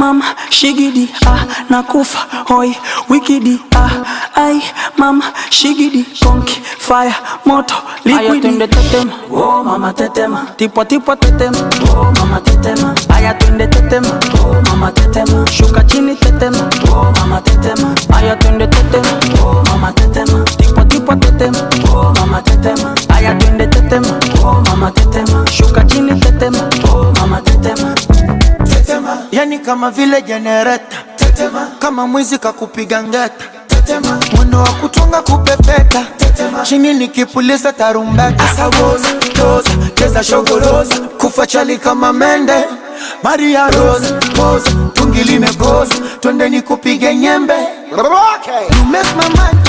mama shigidi nakufa hoi wikidi ai mama shigidi konki fire moto liquidi. Aya twende tetema, oh mama tetema. Tipo tipo tetema, oh mama tetema. Aya twende tetema, oh mama tetema. Shuka chini tetema, oh mama tetema. Aya twende tetema, oh mama tetema. Tipo tipo tetema, oh mama tetema. Aya twende tetema, oh mama tetema. Shuka chini tetema, oh mama tetema. Tetema, yani kama vile generator. Tetema, kama mwizi kakupiga ngeta. Tetema, mwendo wa kutunga kupepeta. Tetema, chini nikipuliza tarumbeta. Asawoza, toza, keza shogoroza. Kufa chali kama mende. Maria Rose, pose, tungi limekoza. Twende nikupige nyembe. You make my mind